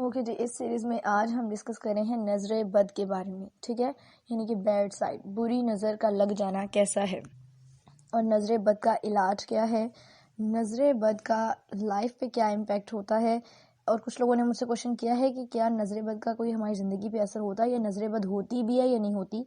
Okay جی، اس series میں آج ہم ڈسکس کر رہے ہیں نظر بد کے بارے میں. ٹھیک ہے، یعنی کہ بیڈ سائڈ، بری نظر کا لگ جانا کیسا ہے اور نظر بد کا علاج کیا ہے، نظر بد کا لائف پہ کیا امپیکٹ ہوتا ہے. اور کچھ لوگوں نے مجھ سے کوشچن کیا ہے کہ کیا نظر بد کا کوئی ہماری زندگی پہ اثر ہوتا ہے، یا نظر بد ہوتی بھی ہے یا نہیں ہوتی،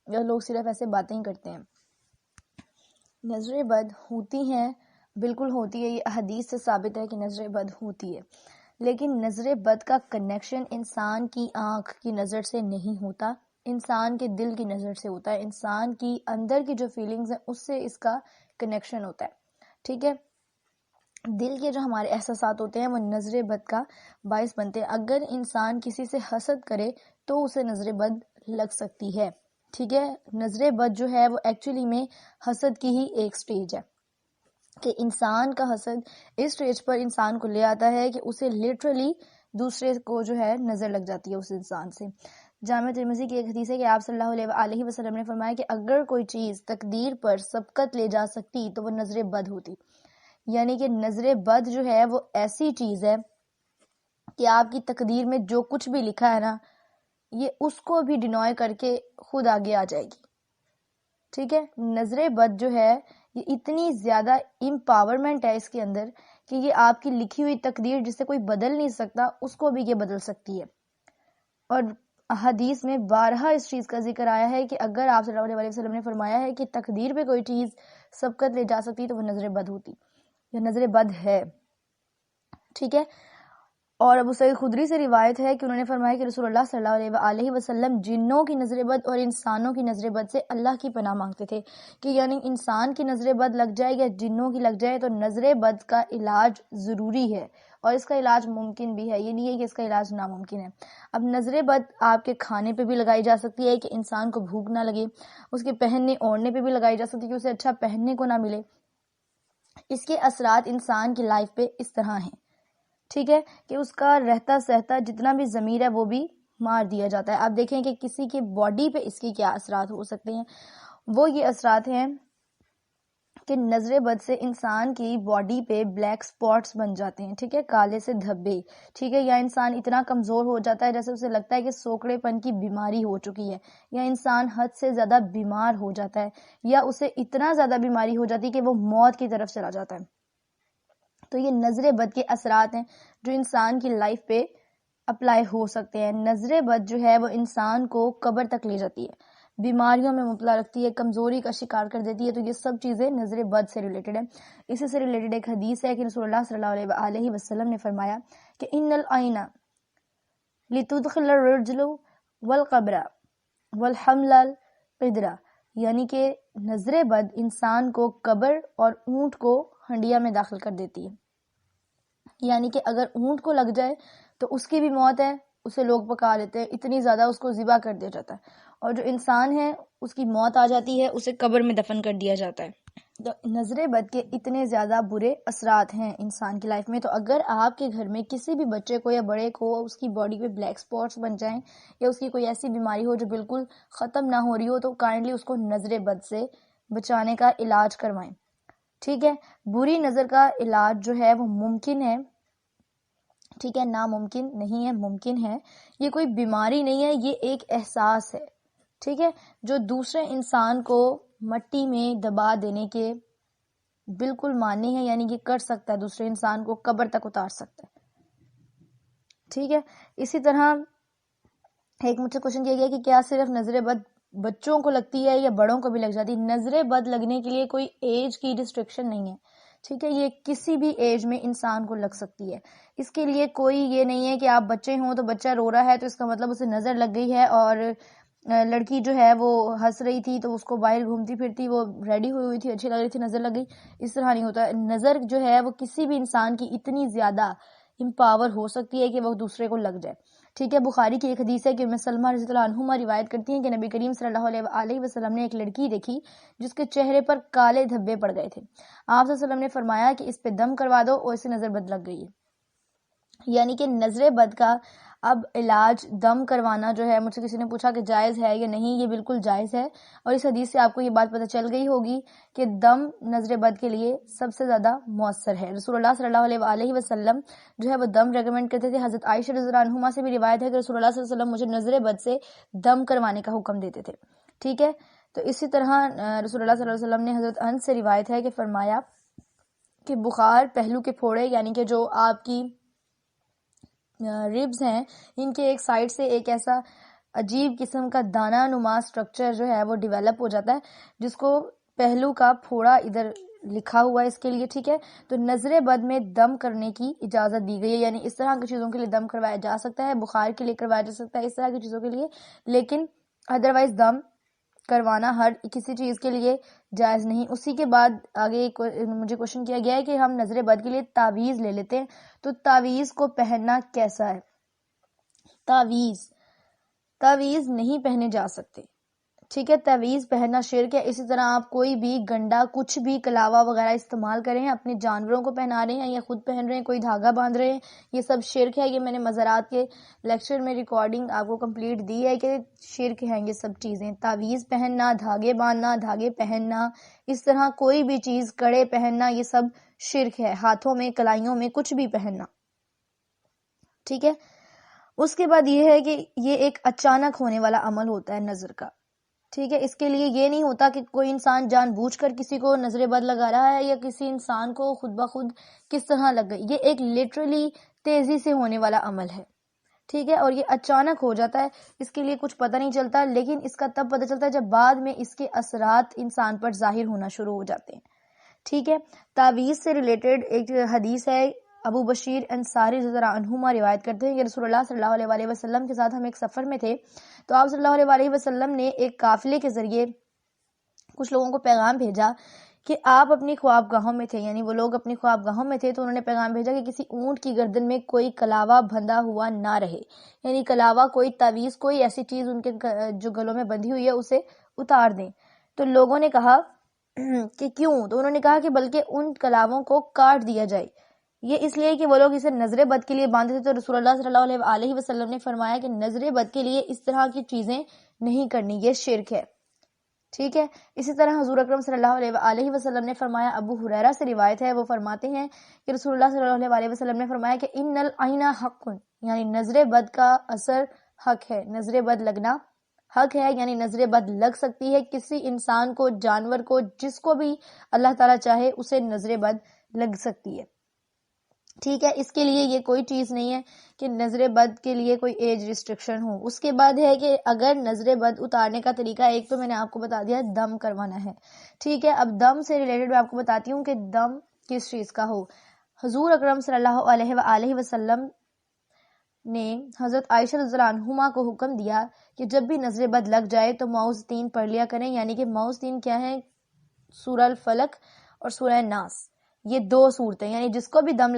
یا لوگ صرف ایسے باتیں ہی کرتے ہیں. نظر بد ہوتی ہیں، بالکل ہوتی ہے. یہ حدیث سے ثابت ہے کہ نظر بد ہوتی ہے، لیکن نظر بد کا کنیکشن انسان کی آنکھ کی نظر سے نہیں ہوتا، انسان کے دل کی نظر سے ہوتا ہے. انسان کی اندر کی جو فیلنگز ہیں اس سے اس کا کنیکشن ہوتا ہے. ٹھیک ہے، دل کے جو ہمارے احساسات ہوتے ہیں وہ نظر بد کا باعث بنتے ہیں. اگر انسان کسی سے حسد کرے تو اسے نظر بد لگ سکتی ہے. ٹھیک ہے، نظر بد جو ہے وہ ایکچولی میں حسد کی ہی ایک سٹیج ہے، کہ انسان کا حسد اس سٹیج پر انسان کو لے آتا ہے کہ اسے لٹرلی دوسرے کو جو ہے نظر لگ جاتی ہے اس انسان سے. جامع ترمذی کی ایک حدیث ہے کہ آپ صلی اللہ علیہ وسلم نے فرمایا کہ اگر کوئی چیز تقدیر پر سبقت لے جا سکتی تو وہ نظر بد ہوتی. یعنی کہ نظر بد جو ہے وہ ایسی چیز ہے کہ آپ کی تقدیر میں جو کچھ بھی لکھا ہے نا، یہ اس کو بھی ڈینوائے کر کے خود آگے آ جائے گی. ٹھیک ہے، نظر بد جو ہے یہ اتنی زیادہ امپاورمنٹ ہے اس کے اندر کہ یہ آپ کی لکھی ہوئی تقدیر جسے کوئی بدل نہیں سکتا اس کو بھی یہ بدل سکتی ہے. اور حدیث میں بارہا اس چیز کا ذکر آیا ہے کہ اگر آپ صلی اللہ علیہ وسلم نے فرمایا ہے کہ تقدیر پہ کوئی چیز سبقت لے جا سکتی تو وہ نظر بد ہوتی، یا نظر بد ہے. ٹھیک ہے، اور ابو سعید خدری سے روایت ہے کہ انہوں نے فرمایا کہ رسول اللہ صلی اللہ علیہ وسلم جنوں کی نظر بد اور انسانوں کی نظر بد سے اللہ کی پناہ مانگتے تھے، کہ یعنی انسان کی نظر بد لگ جائے یا جنوں کی لگ جائے تو نظر بد کا علاج ضروری ہے، اور اس کا علاج ممکن بھی ہے. یہ نہیں ہے کہ اس کا علاج ناممکن ہے. اب نظر بد آپ کے کھانے پہ بھی لگائی جا سکتی ہے کہ انسان کو بھوک نہ لگے، اس کے پہننے اوڑھنے پہ بھی لگائی جا سکتی ہے کہ اسے اچھا پہننے کو نہ ملے. اس کے اثرات انسان کی لائف پہ اس طرح ہیں. ٹھیک ہے، کہ اس کا رہتا سہتا جتنا بھی ضمیر ہے وہ بھی مار دیا جاتا ہے. آپ دیکھیں کہ کسی کی باڈی پہ اس کی کیا اثرات ہو سکتے ہیں. وہ یہ اثرات ہیں کہ نظر بد سے انسان کی باڈی پہ بلیک سپاٹس بن جاتے ہیں. ٹھیک ہے، کالے سے دھبے. ٹھیک ہے، یا انسان اتنا کمزور ہو جاتا ہے جیسے اسے لگتا ہے کہ سوکڑے پن کی بیماری ہو چکی ہے، یا انسان حد سے زیادہ بیمار ہو جاتا ہے، یا اسے اتنا زیادہ بیماری ہو جاتی ہے کہ وہ موت کی طرف چلا جاتا ہے. تو یہ نظر بد کے اثرات ہیں جو انسان کی لائف پہ اپلائی ہو سکتے ہیں. نظر بد جو ہے وہ انسان کو قبر تک لے جاتی ہے، بیماریوں میں مبتلا رکھتی ہے، کمزوری کا شکار کر دیتی ہے. تو یہ سب چیزیں نظر بد سے ریلیٹڈ ہیں. اسی سے ریلیٹڈ ایک حدیث ہے کہ رسول اللہ صلی اللہ علیہ وسلم نے فرمایا کہ ان العین لتدخل الرجل والقبر والحمل القدر، یعنی کہ نظر بد انسان کو قبر اور اونٹ کو ہنڈیا میں داخل کر دیتی ہے. یعنی کہ اگر اونٹ کو لگ جائے تو اس کی بھی موت ہے، اسے لوگ پکا لیتے ہیں، اتنی زیادہ اس کو ذبح کر دیا جاتا ہے. اور جو انسان ہے اس کی موت آ جاتی ہے، اسے قبر میں دفن کر دیا جاتا ہے. تو نظر بد کے اتنے زیادہ برے اثرات ہیں انسان کی لائف میں. تو اگر آپ کے گھر میں کسی بھی بچے کو یا بڑے کو اس کی باڈی پہ بلیک سپاٹس بن جائیں، یا اس کی کوئی ایسی بیماری ہو جو بالکل ختم نہ ہو رہی ہو، تو کائنڈلی اس کو نظر بد سے بچانے کا علاج کروائیں. ٹھیک ہے، بری نظر کا علاج جو ہے وہ ممکن ہے. ٹھیک ہے، ناممکن نہیں ہے، ممکن ہے. یہ کوئی بیماری نہیں ہے، یہ ایک احساس ہے. ٹھیک ہے، جو دوسرے انسان کو مٹی میں دبا دینے کے بالکل معنی ہے، یعنی کہ کر سکتا ہے، دوسرے انسان کو قبر تک اتار سکتا ہے. ٹھیک ہے، اسی طرح ایک مجھ سے کوشچن کیا گیا کہ کیا صرف نظر بد بچوں کو لگتی ہے یا بڑوں کو بھی لگ جاتی ہے. نظر بد لگنے کے لیے کوئی ایج کی ریسٹرکشن نہیں ہے. ٹھیک ہے، یہ کسی بھی ایج میں انسان کو لگ سکتی ہے. اس کے لیے کوئی یہ نہیں ہے کہ آپ بچے ہوں تو بچہ رو رہا ہے تو اس کا مطلب اسے نظر لگ گئی ہے، اور لڑکی جو ہے وہ ہنس رہی تھی تو اس کو باہر گھومتی پھرتی، وہ ریڈی ہوئی ہوئی تھی، اچھی لگ رہی تھی، نظر لگ گئی. اس طرح نہیں ہوتا. نظر جو ہے وہ کسی بھی انسان کی اتنی زیادہ امپاور ہو سکتی ہے کہ وہ دوسرے کو لگ جائے. ٹھیک ہے، بخاری کی ایک حدیث ہے کہ ام سلمہ رضی اللہ عنہما روایت کرتی ہیں کہ نبی کریم صلی اللہ علیہ وسلم نے ایک لڑکی دیکھی جس کے چہرے پر کالے دھبے پڑ گئے تھے. آپ صلی اللہ علیہ وسلم نے فرمایا کہ اس پہ دم کروا دو اور اسے نظر بد لگ گئی ہے. یعنی کہ نظر بد کا اب علاج دم کروانا جو ہے، مجھ سے کسی نے پوچھا کہ جائز ہے یا نہیں، یہ بالکل جائز ہے، اور اس حدیث سے آپ کو یہ بات پتہ چل گئی ہوگی کہ دم نظر بد کے لیے سب سے زیادہ مؤثر ہے۔ رسول اللہ صلی اللہ علیہ وآلہ وسلم جو ہے وہ دم ریکمینڈ کرتے تھے۔ حضرت عائشہ رضی اللہ عنہما سے بھی روایت ہے کہ رسول اللہ صلی اللہ علیہ وسلم مجھے نظر بد سے دم کروانے کا حکم دیتے تھے، ٹھیک ہے۔ تو اسی طرح رسول اللہ صلی اللہ علیہ وسلم نے حضرت انس سے روایت ہے کہ فرمایا کہ بخار پہلو کے پھوڑے، یعنی کہ جو آپ کی ریبز ہیں، ان کے ایک سائڈ سے ایک ایسا عجیب قسم کا دانہ نما سٹرکچر جو ہے وہ ڈیولپ ہو جاتا ہے، جس کو پہلو کا پھوڑا ادھر لکھا ہوا ہے اس کے لیے، ٹھیک ہے۔ تو نظر بد میں دم کرنے کی اجازت دی گئی ہے، یعنی اس طرح کی چیزوں کے لیے دم کروایا جا سکتا ہے، بخار کے لیے کروایا جا سکتا ہے، اس طرح کی چیزوں کے لیے، لیکن ادروائز دم کروانا ہر کسی چیز کے لیے جائز نہیں۔ اسی کے بعد آگے مجھے کوشچن کیا گیا ہے کہ ہم نظر بد کے لیے تعویذ لے لیتے ہیں، تو تعویذ کو پہننا کیسا ہے؟ تعویذ نہیں پہنے جا سکتے، ٹھیک ہے۔ تعویذ پہننا شرک ہے۔ اسی طرح آپ کوئی بھی گنڈا، کچھ بھی کلاوا وغیرہ استعمال کریں، اپنے جانوروں کو پہنا رہے ہیں یا خود پہن رہے ہیں، کوئی دھاگا باندھ رہے ہیں، یہ سب شرک ہے۔ یہ میں نے مزارات کے لیکچر میں ریکارڈنگ آپ کو کمپلیٹ دی ہے کہ شرک ہیں یہ سب چیزیں۔ تعویذ پہننا، دھاگے باندھنا، دھاگے پہننا، اس طرح کوئی بھی چیز، کڑے پہننا، یہ سب شرک ہے۔ ہاتھوں میں، کلائیوں میں کچھ بھی پہننا، ٹھیک ہے۔ اس کے بعد یہ ہے کہ یہ ایک اچانک ہونے والا عمل ہوتا ہے نظر کا، ٹھیک ہے۔ اس کے لیے یہ نہیں ہوتا کہ کوئی انسان جان بوجھ کر کسی کو نظر بد لگا رہا ہے یا کسی انسان کو خود بخود کس طرح لگ گئی، یہ ایک لٹرلی تیزی سے ہونے والا عمل ہے، ٹھیک ہے، اور یہ اچانک ہو جاتا ہے، اس کے لیے کچھ پتہ نہیں چلتا، لیکن اس کا تب پتہ چلتا ہے جب بعد میں اس کے اثرات انسان پر ظاہر ہونا شروع ہو جاتے ہیں، ٹھیک ہے۔ تعویذ سے ریلیٹڈ ایک حدیث ہے، ابو بشیر انصاری رضی اللہ عنہما روایت کرتے ہیں کہ رسول اللہ صلی اللہ علیہ وآلہ وسلم کے ساتھ ہم ایک سفر میں تھے، تو آپ صلی اللہ علیہ وآلہ وسلم نے ایک قافلے کے ذریعے کچھ لوگوں کو پیغام بھیجا کہ آپ اپنی خوابگاہوں میں تھے، یعنی وہ لوگ اپنی خوابگاہوں میں تھے، تو انہوں نے پیغام بھیجا کہ کسی اونٹ کی گردن میں کوئی کلاوا بندھا ہوا نہ رہے، یعنی کلاوا، کوئی تعویذ، کوئی ایسی چیز ان کے جو گلوں میں بندھی ہوئی ہے اسے اتار دیں۔ تو لوگوں نے کہا کہ کیوں؟ تو انہوں نے کہا کہ بلکہ ان کلاووں کو کاٹ دیا جائے، یہ اس لیے کہ وہ لوگ اسے نظر بد کے لیے باندھتے تھے۔ تو رسول اللہ صلی اللہ علیہ وآلہ وسلم نے فرمایا کہ نظر بد کے لیے اس طرح کی چیزیں نہیں کرنی، یہ شرک ہے، ٹھیک ہے۔ اسی طرح حضور اکرم صلی اللہ علیہ وآلہ وسلم نے فرمایا، ابو ہریرہ سے روایت ہے، وہ فرماتے ہیں کہ رسول اللہ صلی اللہ علیہ وآلہ وسلم نے فرمایا کہ ان العین حق، یعنی نظر بد کا اثر حق ہے، نظر بد لگنا حق ہے، یعنی نظر بد لگ سکتی ہے کسی انسان کو، جانور کو، جس کو بھی اللہ تعالیٰ چاہے اسے نظر بد لگ سکتی ہے، ٹھیک ہے۔ اس کے لیے یہ کوئی چیز نہیں ہے کہ نظر بد کے لیے کوئی ایج ریسٹرکشن ہو۔ اس کے بعد ہے کہ اگر نظر بد اتارنے کا طریقہ، ایک تو میں نے آپ کو بتا دیا دم کروانا ہے، ٹھیک ہے۔ اب دم سے ریلیٹڈ میں آپ کو بتاتی ہوں کہ دم کس چیز کا ہو۔ حضور اکرم صلی اللہ علیہ وآلہ وسلم نے حضرت عائشہ رضی اللہ عنہما کو حکم دیا کہ جب بھی نظر بد لگ جائے تو معوذتین پڑھ لیا کریں، یعنی کہ معوذتین کیا ہیں؟ سورہ الفلق اور سورہ ناس، یہ دو صورتیں، یعنی جس کو بھی دم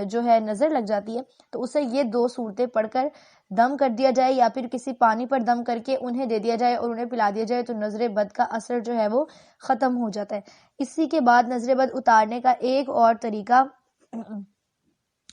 جو ہے نظر لگ جاتی ہے تو اسے یہ دو صورتیں پڑھ کر دم کر دیا جائے، یا پھر کسی پانی پر دم کر کے انہیں دے دیا جائے اور انہیں پلا دیا جائے، تو نظر بد کا اثر جو ہے وہ ختم ہو جاتا ہے۔ اسی کے بعد نظر بد اتارنے کا ایک اور طریقہ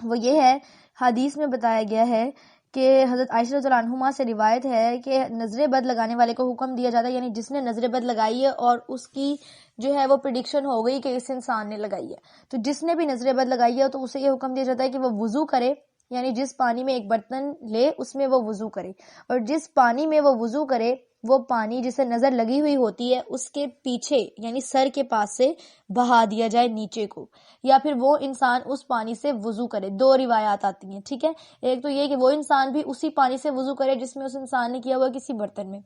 وہ یہ ہے، حدیث میں بتایا گیا ہے کہ حضرت عائشہ رضی اللہ عنہما سے روایت ہے کہ نظر بد لگانے والے کو حکم دیا جاتا ہے، یعنی جس نے نظر بد لگائی ہے اور اس کی جو ہے وہ پریڈکشن ہو گئی کہ اس انسان نے لگائی ہے، تو جس نے بھی نظر بد لگائی ہے تو اسے یہ حکم دیا جاتا ہے کہ وہ وضو کرے، یعنی جس پانی میں ایک برتن لے اس میں وہ وضو کرے، اور جس پانی میں وہ وضو کرے وہ پانی جسے نظر لگی ہوئی ہوتی ہے اس کے پیچھے، یعنی سر کے پاس سے بہا دیا جائے نیچے کو، یا پھر وہ انسان اس پانی سے وضو کرے۔ دو روایات آتی ہیں، ٹھیک ہے۔ ایک تو یہ کہ وہ انسان بھی اسی پانی سے وضو کرے جس میں اس انسان نے کیا ہوا کسی برتن میں۔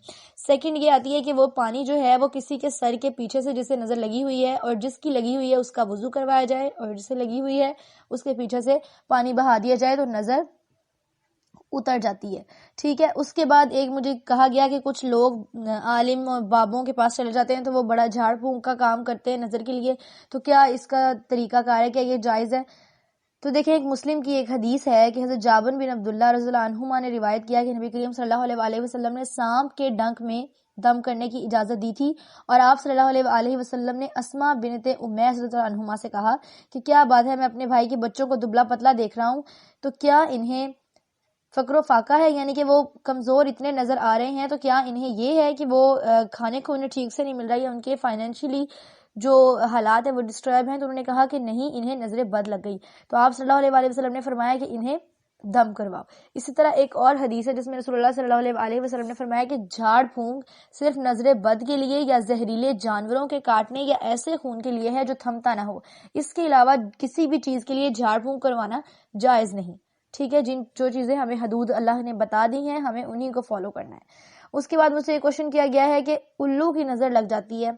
سیکنڈ یہ آتی ہے کہ وہ پانی جو ہے وہ کسی کے سر کے پیچھے سے جسے نظر لگی ہوئی ہے اور جس کی لگی ہوئی ہے اس کا وضو کروایا جائے، اور جسے لگی ہوئی ہے اس کے پیچھے سے پانی بہا دیا جائے تو نظر اتر جاتی ہے، ٹھیک ہے۔ اس کے بعد ایک مجھے کہا گیا کہ کچھ لوگ عالم اور بابوں کے پاس چلے جاتے ہیں تو وہ بڑا جھاڑ پھونک کا کام کرتے ہیں نظر کے لیے، تو کیا اس کا طریقہ کار ہے، کیا یہ جائز ہے؟ تو دیکھیں، ایک مسلم کی ایک حدیث ہے کہ حضرت جابر بن عبداللہ رضی اللہ عنہما نے روایت کیا کہ نبی کریم صلی اللہ علیہ وآلہ وسلم نے سانپ کے ڈنک میں دم کرنے کی اجازت دی تھی، اور آپ صلی اللہ علیہ وآلہ وسلم نے اسماء بنت امیس رضی اللہ عنہما سے کہا کہ کیا بات ہے، میں اپنے بھائی کے بچوں کو دبلا پتلا دیکھ رہا ہوں، تو کیا انہیں فقر و فاقہ ہے، یعنی کہ وہ کمزور اتنے نظر آ رہے ہیں، تو کیا انہیں یہ ہے کہ وہ کھانے کو انہیں ٹھیک سے نہیں مل رہا یا ان کے فائنینشلی جو حالات ہیں وہ ڈسٹرب ہیں؟ تو انہوں نے کہا کہ نہیں، انہیں نظر بد لگ گئی. تو آپ صلی اللہ علیہ وسلم نے فرمایا کہ انہیں دم کرواؤ. اسی طرح ایک اور حدیث ہے جس میں رسول اللہ صلی اللہ علیہ وسلم نے فرمایا کہ جھاڑ پھونک صرف نظر بد کے لیے یا زہریلے جانوروں کے کاٹنے یا ایسے خون کے لیے ہے جو تھمتا نہ ہو. اس کے علاوہ کسی بھی چیز کے لیے جھاڑ پھونک کروانا جائز نہیں. ٹھیک ہے، جو چیزیں ہمیں حدود اللہ نے بتا دی ہیں ہمیں انہی کو فالو کرنا ہے. اس کے بعد مجھ سے یہ کوشچن کیا گیا ہے کہ الو کی نظر لگ جاتی ہے،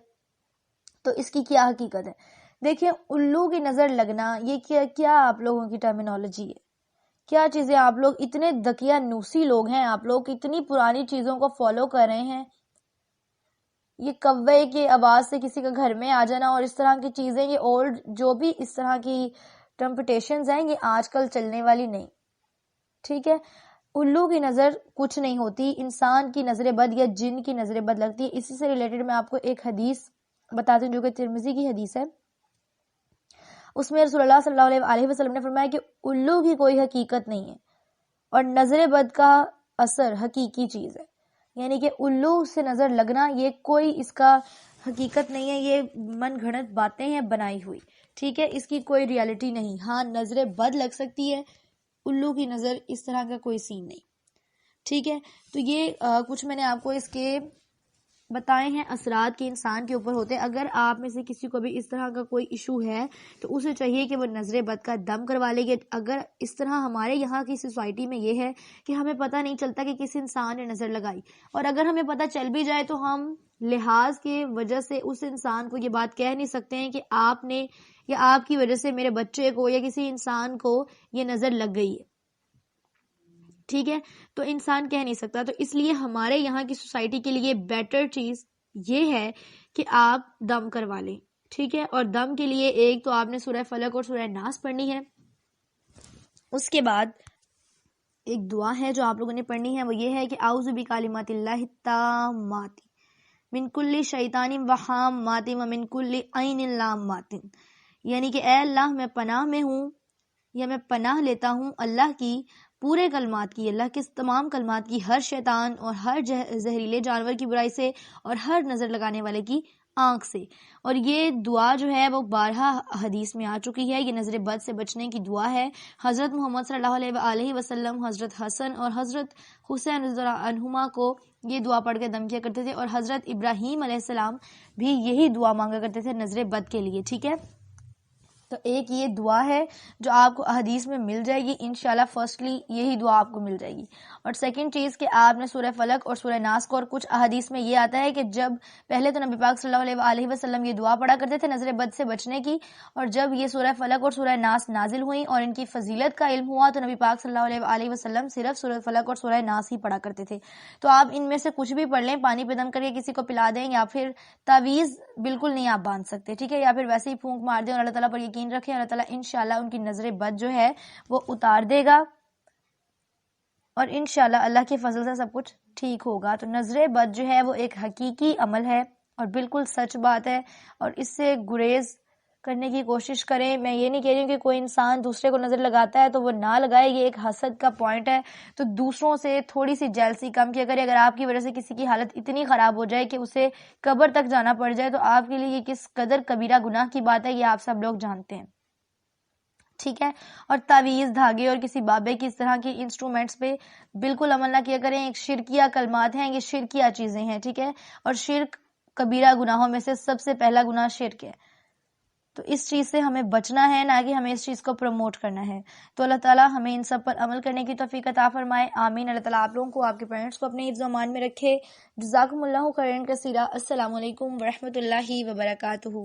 تو اس کی کیا حقیقت ہے؟ دیکھیں، الو کی نظر لگنا یہ کیا آپ لوگوں کی ٹرمینالوجی ہے؟ کیا چیزیں آپ لوگ اتنے دقیانوسی لوگ ہیں، آپ لوگ اتنی پرانی چیزوں کو فالو کر رہے ہیں. یہ کوے کی آواز سے کسی کا گھر میں آ جانا اور اس طرح کی چیزیں، یہ اولڈ جو بھی اس طرح کی ٹرمپٹیشنز ہیں یہ آج کل چلنے والی نہیں. ٹھیک ہے، الو کی نظر کچھ نہیں ہوتی، انسان کی نظر بد یا جن کی نظر بد لگتی ہے. اسی سے ریلیٹڈ میں آپ کو ایک حدیث بتاتی ہوں جو کہ ترمذی کی حدیث ہے. اس میں رسول اللہ صلی اللہ علیہ وسلم نے فرمایا کہ الو کی کوئی حقیقت نہیں ہے اور نظر بد کا اثر حقیقی چیز ہے. یعنی کہ الو سے نظر لگنا یہ کوئی اس کا حقیقت نہیں ہے، یہ من گھڑت باتیں ہیں بنائی ہوئی. ٹھیک ہے، اس کی کوئی ریالٹی نہیں. ہاں، نظر بد لگ سکتی ہے، الو کی نظر اس طرح کا کوئی سین نہیں. ٹھیک ہے، تو یہ کچھ میں نے آپ کو اس کے بتائے ہیں اثرات کے انسان کے اوپر ہوتے ہیں. اگر آپ میں سے کسی کو بھی اس طرح کا کوئی ایشو ہے تو اسے چاہیے کہ وہ نظر بد کا دم کروا لے گے. اگر اس طرح ہمارے یہاں کی سوسائٹی میں یہ ہے کہ ہمیں پتہ نہیں چلتا کہ کس انسان نے نظر لگائی، اور اگر ہمیں پتہ چل بھی جائے تو ہم لحاظ کی وجہ سے اس انسان کو یہ بات کہہ نہیں سکتے ہیں کہ آپ نے یا آپ کی وجہ سے میرے بچے کو یا کسی انسان کو یہ نظر لگ گئی ہے. ٹھیک ہے، تو انسان کہہ نہیں سکتا. تو اس لیے ہمارے یہاں کی سوسائٹی کے لیے بیٹر چیز یہ ہے کہ آپ دم کروا لیں. ٹھیک ہے، اور دم کے لیے ایک تو آپ نے سورہ فلق اور سورہ ناس پڑھنی ہے. اس کے بعد ایک دعا ہے جو آپ لوگوں نے پڑھنی ہے، وہ یہ ہے کہ اعوذ بکلمات اللہ التامات من کل شیطان وہامات ومن کل عین لامات. یعنی کہ اے اللہ، میں پناہ میں ہوں یا میں پناہ لیتا ہوں اللہ کی پورے کلمات کی، اللہ کے تمام کلمات کی، ہر شیطان اور ہر زہریلے جانور کی برائی سے اور ہر نظر لگانے والے کی آنکھ سے. اور یہ دعا جو ہے وہ 12 حدیث میں آ چکی ہے. یہ نظر بد سے بچنے کی دعا ہے. حضرت محمد صلی اللہ علیہ وسلم حضرت حسن اور حضرت حسین رضی اللہ عنہما کو یہ دعا پڑھ کے دم کیا کرتے تھے، اور حضرت ابراہیم علیہ السلام بھی یہی دعا مانگا کرتے تھے نظر بد کے لیے. ٹھیک ہے، تو ایک یہ دعا ہے جو آپ کو احادیث میں مل جائے گی انشاءاللہ. فرسٹلی یہی دعا آپ کو مل جائے گی. اور سیکنڈ چیز کہ آپ نے سورہ فلق اور سورہ ناس کو، اور کچھ احادیث میں یہ آتا ہے کہ جب پہلے تو نبی پاک صلی اللہ علیہ وسلم یہ دعا پڑھا کرتے تھے نظر بد سے بچنے کی، اور جب یہ سورہ فلق اور سورہ ناس نازل ہوئیں اور ان کی فضیلت کا علم ہوا تو نبی پاک صلی اللہ علیہ وسلم صرف سورہ فلق اور سورہ ناس ہی پڑھا کرتے تھے. تو آپ ان میں سے کچھ بھی پڑھ لیں، پانی پہ دم کر کے کسی کو پلا دیں، یا پھر تعویذ بالکل نہیں آپ باندھ سکتے. ٹھیک ہے، یا پھر ویسے ہی پھونک مار دیں اور اللہ تعالیٰ پر یقین رکھیں. اللہ تعالیٰ انشاءاللہ ان کی نظر بد جو ہے وہ اتار دے گا، اور انشاءاللہ اللہ کے فضل سے سب کچھ ٹھیک ہوگا. تو نظر بد جو ہے وہ ایک حقیقی عمل ہے اور بالکل سچ بات ہے، اور اس سے گریز کرنے کی کوشش کریں. میں یہ نہیں کہہ رہی ہوں کہ کوئی انسان دوسرے کو نظر لگاتا ہے تو وہ نہ لگائے، یہ ایک حسد کا پوائنٹ ہے. تو دوسروں سے تھوڑی سی جیلسی کم کیا کرے. اگر آپ کی وجہ سے کسی کی حالت اتنی خراب ہو جائے کہ اسے قبر تک جانا پڑ جائے تو آپ کے لیے یہ کس قدر کبیرہ گناہ کی بات ہے، یہ آپ سب لوگ جانتے ہیں. ٹھیک ہے، اور تعویذ، دھاگے اور کسی بابے کی اس طرح کی انسٹرومنٹس پہ بالکل عمل نہ کیا کریں. ایک شرکیہ کلمات ہیں، یہ شرکیہ چیزیں ہیں. ٹھیک ہے، اور شرک کبیرہ گناہوں میں سے سب سے پہلا گناہ شرک ہے. تو اس چیز سے ہمیں بچنا ہے، نہ کہ ہمیں اس چیز کو پروموٹ کرنا ہے. تو اللہ تعالیٰ ہمیں ان سب پر عمل کرنے کی توفیق عطا فرمائے، آمین. اللہ تعالیٰ آپ لوگوں کو، آپ کے پیرنٹس کو اپنے حفظ و امان میں رکھے. جزاکم اللہ خیرا کثیرا. السلام علیکم ورحمۃ اللہ وبرکاتہ.